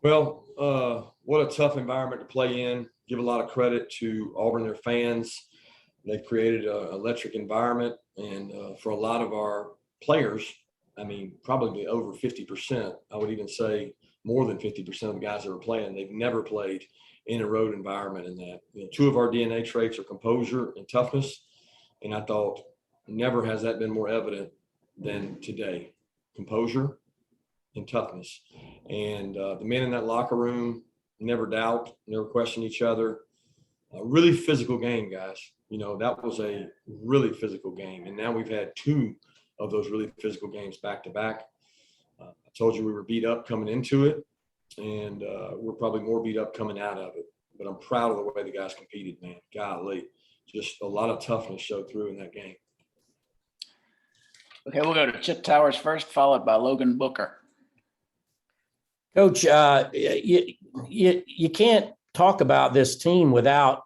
Well, what a tough environment to play in. Give a lot of credit to Auburn, their fans. They've created an electric environment, and for a lot of our players, I mean, probably over 50%. I would even say more than 50% of the guys that were playing, they've never played in a road environment. In that, two of our DNA traits are composure and toughness, and I thought never has that been more evident than today. Composure and toughness. And the men in that locker room never doubt, never question each other. A really physical game, guys. That was a really physical game. And now we've had two of those really physical games back to back. I told you we were beat up coming into it, and we're probably more beat up coming out of it. But I'm proud of the way the guys competed, man. Golly, just a lot of toughness showed through in that game. Okay, we'll go to Chip Towers first, followed by Logan Booker. Coach, you can't talk about this team without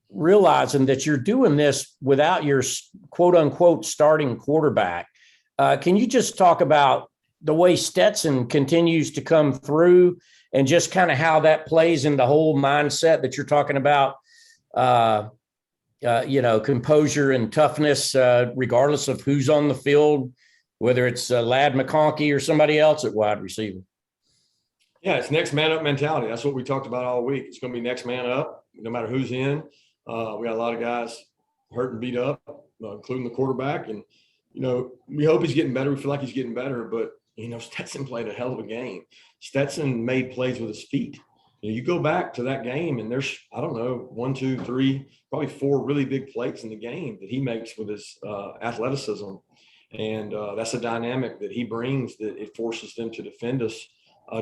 realizing that you're doing this without your quote unquote starting quarterback. Can you just talk about the way Stetson continues to come through and just kind of how that plays in the whole mindset that you're talking about, composure and toughness, regardless of who's on the field, whether it's Ladd McConkey or somebody else at wide receiver? Yeah, it's next man up mentality. That's what we talked about all week. It's going to be next man up, no matter who's in. We got a lot of guys hurt and beat up, including the quarterback. And, we hope he's getting better. We feel like he's getting better. But, Stetson played a hell of a game. Stetson made plays with his feet. You go back to that game, and there's, I don't know, 1, 2, 3, probably 4 really big plays in the game that he makes with his athleticism. And that's a dynamic that he brings that it forces them to defend us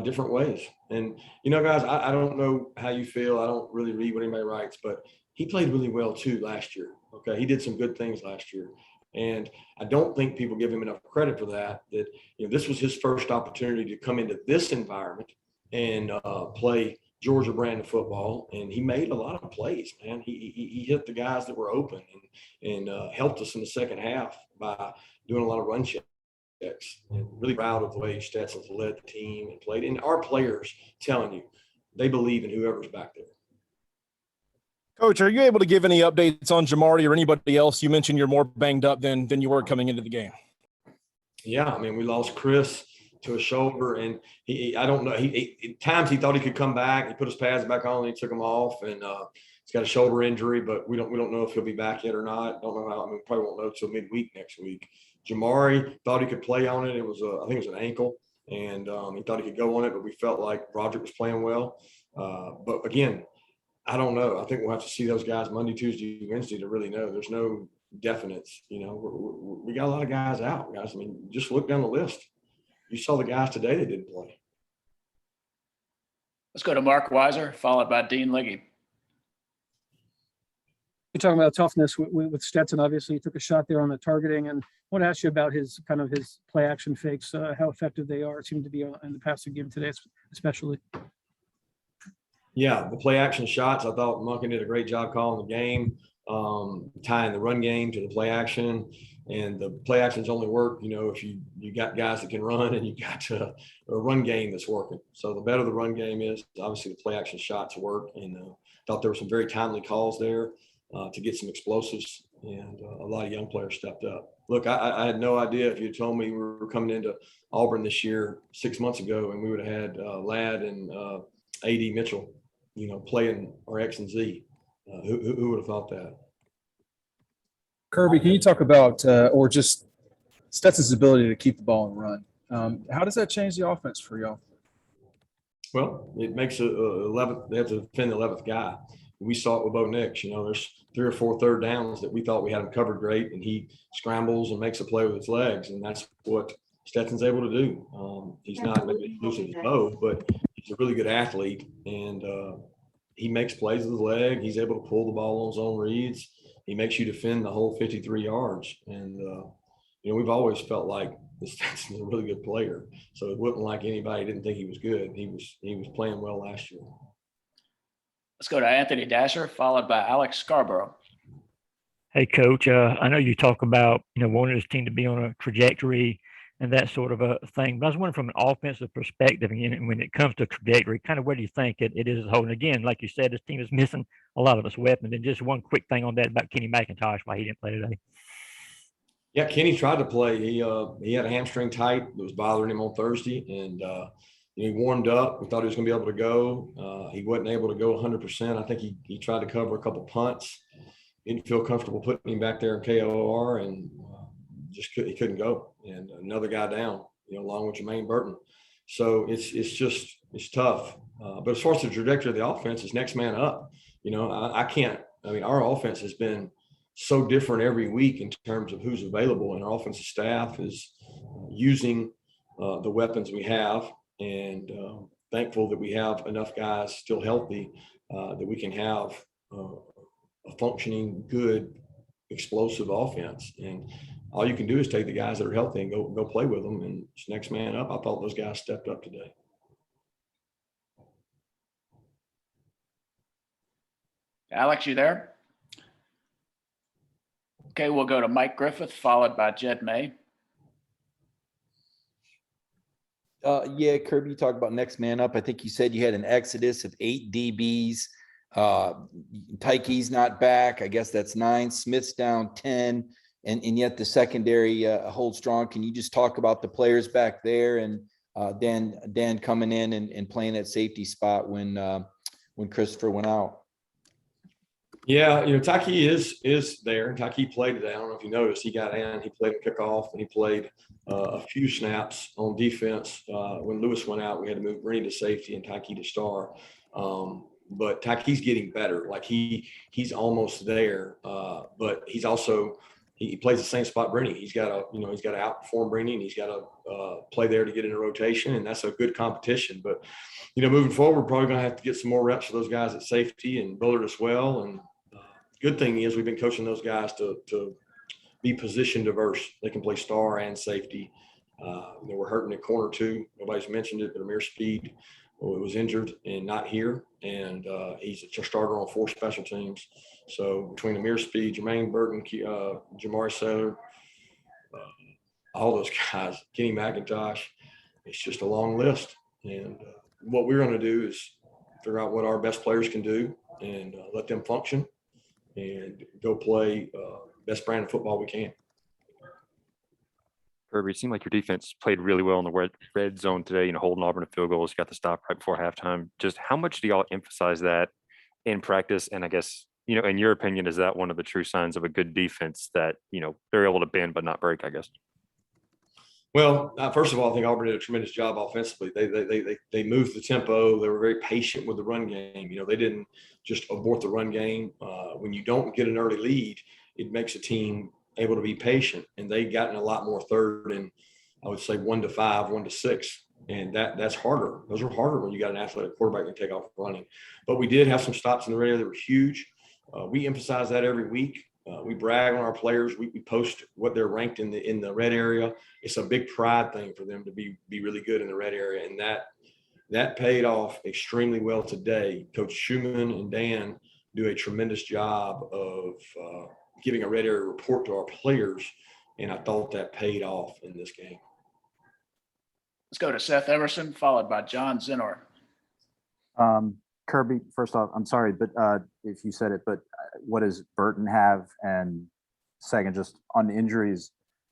different ways. And, guys, I don't know how you feel. I don't really read what anybody writes, but he played really well too last year. Okay. He did some good things last year. And I don't think people give him enough credit for that this was his first opportunity to come into this environment and play Georgia brand of football. And he made a lot of plays, man. He hit the guys that were open and helped us in the second half by doing a lot of run checks. And really proud of the way Stetson's led the team and played. And our players telling you they believe in whoever's back there. Coach, are you able to give any updates on Jamari or anybody else? You mentioned you're more banged up than you were coming into the game. Yeah, I mean, we lost Chris to a shoulder, and I don't know. At times he thought he could come back. He put his pads back on, and he took them off, and he's got a shoulder injury. But we don't know if he'll be back yet or not. Don't know how. I mean, we probably won't know till midweek next week. Jamari thought he could play on it. It was I think it was an ankle, and he thought he could go on it, but we felt like Roderick was playing well. But again, I don't know. I think we'll have to see those guys Monday, Tuesday, Wednesday to really know. There's no definites. We got a lot of guys out, guys. I mean, just look down the list. You saw the guys today that didn't play. Let's go to Mark Weiser, followed by Dean Liggy. You're talking about toughness with Stetson. Obviously, he took a shot there on the targeting, and I want to ask you about his play action fakes, how effective they are. It seemed to be in the passing game today, especially. Yeah, the play action shots. I thought Monken did a great job calling the game, tying the run game to the play action. And the play actions only work, if you got guys that can run and you got a run game that's working. So the better the run game is, obviously the play action shots work. And thought there were some very timely calls there to get some explosives, and a lot of young players stepped up. Look, I had no idea if you had told me we were coming into Auburn this year 6 months ago and we would have had Ladd and A.D. Mitchell, playing our X and Z. Who would have thought that? Kirby, can you talk about or just Stetson's ability to keep the ball and run? How does that change the offense for y'all? Well, it makes a 11th. They have to defend the 11th guy. We saw it with Bo Nix. There's 3 or 4 third downs that we thought we had him covered great, and he scrambles and makes a play with his legs, and that's what Stetson's able to do. He's not maybe as elusive as Bo, but he's a really good athlete, and he makes plays with his leg. He's able to pull the ball on his own reads. He makes you defend the whole 53 yards. And, we've always felt like Stetson's a really good player. So it wasn't like anybody didn't think he was good. He was playing well last year. Let's go to Anthony Dasher, followed by Alex Scarborough. Hey, Coach, I know you talk about, wanting this team to be on a trajectory and that sort of a thing. But I was wondering from an offensive perspective, and when it comes to trajectory, kind of where do you think it is as a whole? And again, like you said, this team is missing a lot of its weapons. And just one quick thing on that about Kenny McIntosh, why he didn't play today. Yeah, Kenny tried to play. He had a hamstring tight that was bothering him on Thursday, and he warmed up. We thought he was going to be able to go. He wasn't able to go 100%. I think he tried to cover a couple punts. Didn't feel comfortable putting him back there in KOR, and he couldn't go. And another guy down, along with Jermaine Burton. So it's tough. But as far as the trajectory of the offense, it's next man up. I can't. I mean, our offense has been so different every week in terms of who's available, and our offensive staff is using the weapons we have, and thankful that we have enough guys still healthy that we can have a functioning, good, explosive offense. And all you can do is take the guys that are healthy and go play with them, and it's next man up. I thought those guys stepped up today. Alex, you there? Okay, we'll go to Mike Griffith, followed by Jed May. Yeah, Kirby, you talked about next man up. I think you said you had an exodus of 8 DBs. Tyke's not back. I guess that's 9. Smith's down 10. And yet the secondary holds strong. Can you just talk about the players back there and Dan coming in and playing that safety spot when Christopher went out? Yeah, Tyke is there. Tyke played today. I don't know if you noticed. He got in. He played a kickoff, and he played a few snaps on defense. When Lewis went out, we had to move Brady to safety and Tyke to star. But Tyke's getting better. Like he's almost there. But he's also he plays the same spot Brady. He's got to outperform Brady, and he's got to play there to get in a rotation, and that's a good competition. But moving forward, we're probably going to have to get some more reps for those guys at safety and Bullard as well. And good thing is we've been coaching those guys to be position diverse. They can play star and safety. We're hurting at corner too. Nobody's mentioned it, but Amir Speed was injured and not here, and he's a starter on 4 special teams. So between Amir Speed, Jermaine Burton, Jamari Soder, all those guys, Kenny McIntosh, it's just a long list. And what we're going to do is figure out what our best players can do and let them function and go play best brand of football we can. Kirby, it seemed like your defense played really well in the red zone today, holding Auburn to field goals. You got the stop right before halftime. Just how much do y'all emphasize that in practice? And I guess, in your opinion, is that one of the true signs of a good defense that, they're able to bend but not break, I guess? Well, first of all, I think Auburn did a tremendous job offensively. They moved the tempo. They were very patient with the run game. They didn't just abort the run game. When you don't get an early lead, it makes a team able to be patient, and they gotten a lot more third and I would say 1 to 5, 1 to 6. And that's harder. Those are harder when you got an athletic quarterback that can take off running. But we did have some stops in the red that were huge. We emphasize that every week. We brag on our players. We post what they're ranked in the red area. It's a big pride thing for them to be really good in the red area. And that paid off extremely well today. Coach Schumann and Dan do a tremendous job of giving a red area report to our players. And I thought that paid off in this game. Let's go to Seth Everson, followed by John Zinor. Kirby, first off, I'm sorry, but if you said it, but what does Burton have? And second, just on the injuries,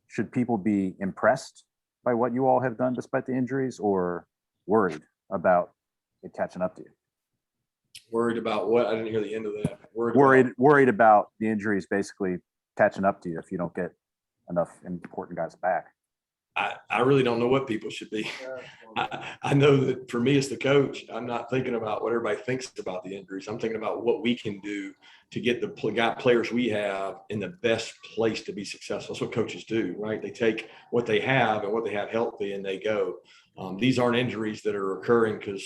should people be impressed by what you all have done despite the injuries, or worried about it catching up to you? Worried about what? I didn't hear the end of that. Worried about the injuries basically catching up to you if you don't get enough important guys back. I really don't know what people should be. I know that for me as the coach, I'm not thinking about what everybody thinks about the injuries. I'm thinking about what we can do to get the players we have in the best place to be successful. That's what coaches do, right? They take what they have and what they have healthy and they go. These aren't injuries that are occurring because,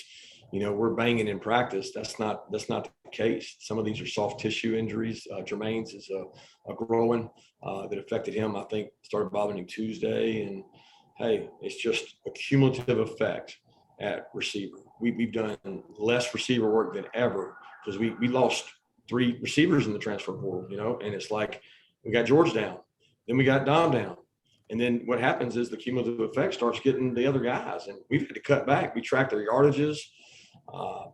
we're banging in practice. That's not the case. Some of these are soft tissue injuries. Jermaine's is a growing that affected him, I think, started bothering him Tuesday. And hey, it's just a cumulative effect at receiver. We've done less receiver work than ever because we lost 3 receivers in the transfer portal, and it's like we got George down, then we got Dom down, And then what happens is the cumulative effect starts getting the other guys, and we've had to cut back. We track their yardages.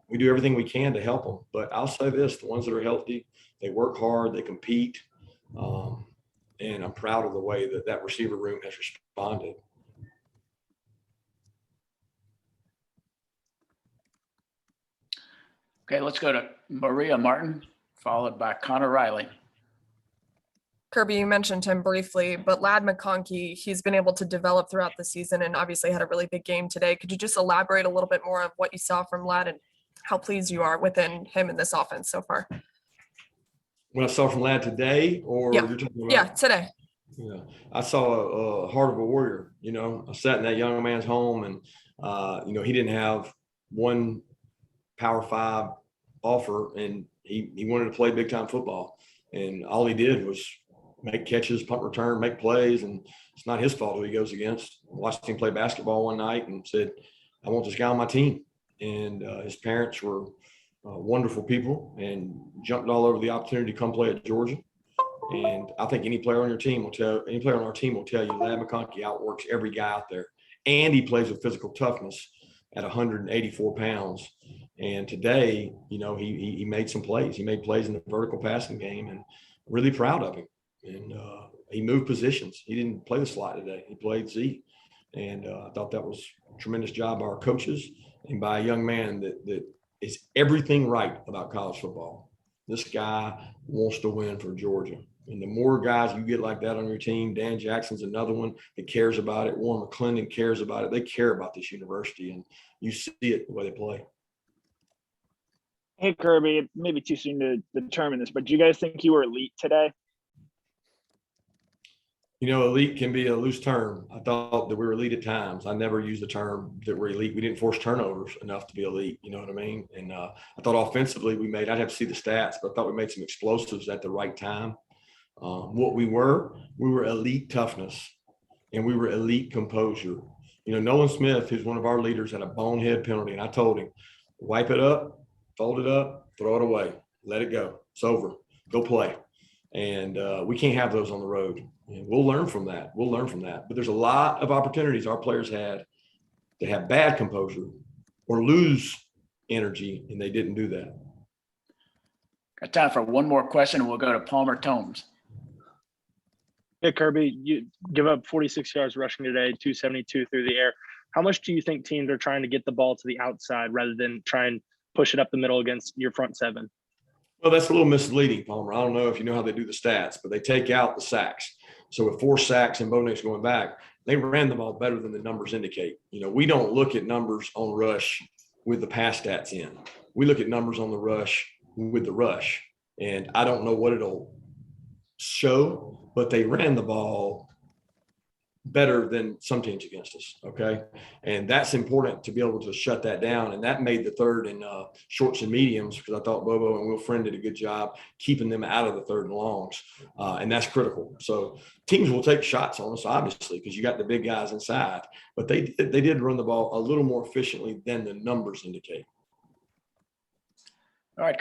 We do everything we can to help them. But I'll say this, the ones that are healthy, they work hard, they compete. And I'm proud of the way that receiver room has responded. Okay, let's go to Maria Martin, followed by Connor Riley. Kirby, you mentioned him briefly, but Lad McConkey, he's been able to develop throughout the season and obviously had a really big game today. Could you just elaborate a little bit more of what you saw from Lad and how pleased you are within him in this offense so far? What I saw from Lad today, or Yeah. you're talking about? Yeah, today. Yeah, I saw a heart of a warrior. You know, I sat in that young man's home, and you know, he didn't have one Power 5 offer, and he wanted to play big time football, and all he did was make catches, punt return, make plays, and it's not his fault who he goes against. I watched him play basketball one night and said, "I want this guy on my team," and his parents were wonderful people and jumped all over the opportunity to come play at Georgia. And I think any player on our team will tell you, Lad McConkey outworks every guy out there. And he plays with physical toughness at 184 pounds. And today, you know, he made some plays. He made plays in the vertical passing game, and really proud of him. And he moved positions. He didn't play the slot today. He played Z. And I thought that was a tremendous job by our coaches and by a young man that is everything right about college football. This guy wants to win for Georgia. And the more guys you get like that on your team, Dan Jackson's another one that cares about it. Warren McClendon cares about it. They care about this university, and you see it the way they play. Hey, Kirby, it may be too soon to determine this, but do you guys think you were elite today? You know, elite can be a loose term. I thought that we were elite at times. I never used the term that we're elite. We didn't force turnovers enough to be elite. You know what I mean? And I thought offensively I'd have to see the stats, but I thought we made some explosives at the right time. What we were elite toughness, and we were elite composure. You know, Nolan Smith, who's one of our leaders, had a bonehead penalty, and I told him, wipe it up, fold it up, throw it away, let it go. It's over. Go play. And we can't have those on the road. And we'll learn from that. But there's a lot of opportunities our players had to have bad composure or lose energy, and they didn't do that. Got time for one more question, and we'll go to Palmer Tomes. Hey, Kirby, you give up 46 yards rushing today, 272 through the air. How much do you think teams are trying to get the ball to the outside rather than try and push it up the middle against your front seven? Well, that's a little misleading, Palmer. I don't know if you know how they do the stats, but they take out the sacks. So with 4 sacks and Bo Nix going back, they ran the ball better than the numbers indicate. You know, we don't look at numbers on rush with the pass stats in. We look at numbers on the rush with the rush. And I don't know what it'll show, but they ran the ball better than some teams against us. Okay. And that's important to be able to shut that down. And that made the third in shorts and mediums, because I thought Bobo and Will Friend did a good job keeping them out of the third and longs. And that's critical. So teams will take shots on us, obviously, because you got the big guys inside, but they did run the ball a little more efficiently than the numbers indicate. All right.